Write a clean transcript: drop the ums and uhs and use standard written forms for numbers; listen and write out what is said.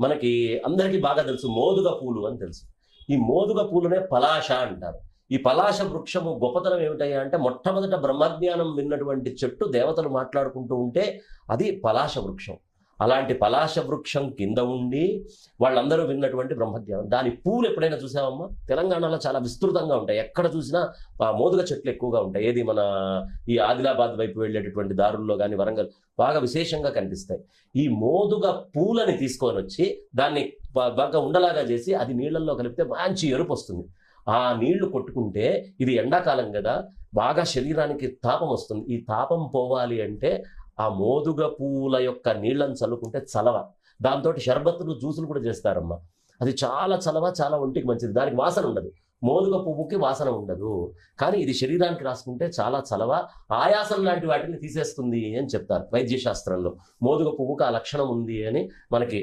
మనకి అందరికీ బాగా తెలుసు మోదుగ పూలు అని తెలుసు. ఈ మోదుగ పూలనే పలాశ అంటారు. ఈ పలాశ వృక్షము గొప్పతనం ఏమిటయ్యా అంటే మొట్టమొదట బ్రహ్మజ్ఞానం విన్నటువంటి చెట్టు దేవతలు మాట్లాడుకుంటూ ఉంటే అది పలాశ వృక్షం. అలాంటి పలాశ వృక్షం కింద ఉండి వాళ్ళందరూ విన్నటువంటి బ్రహ్మజ్ఞానం. దాని పూలు ఎప్పుడైనా చూసావమ్మా? తెలంగాణలో చాలా విస్తృతంగా ఉంటాయి. ఎక్కడ చూసినా మోదుగ చెట్లు ఎక్కువగా ఉంటాయి. ఏది మన ఈ ఆదిలాబాద్ వైపు వెళ్ళేటటువంటి దారుల్లో కానీ వరంగల్ బాగా విశేషంగా కనిపిస్తాయి. ఈ మోదుగ పూలని తీసుకొని వచ్చి దాన్ని బాగా ఉండలాగా చేసి అది నీళ్ళల్లో కలిపితే మంచి ఎరుపు వస్తుంది. ఆ నీళ్లు కొట్టుకుంటే ఇది ఎండాకాలం కదా, బాగా శరీరానికి తాపం వస్తుంది. ఈ తాపం పోవాలి అంటే ఆ మోదుగ పూల యొక్క నీళ్ళని చల్లుకుంటే చలవ. దాంతో షర్బత్తులు జ్యూసులు కూడా చేస్తారమ్మా. అది చాలా చలవ, చాలా ఒంటికి మంచిది. దానికి వాసన ఉండదు. మోదుగ పువ్వుకి వాసన ఉండదు. కానీ ఇది శరీరానికి రాసుకుంటే చాలా చలవ, ఆయాసం లాంటి వాటిని తీసేస్తుంది అని చెప్తారు వైద్య శాస్త్రంలో. మోదుగ పువ్వుకి ఆ లక్షణం ఉంది అని మనకి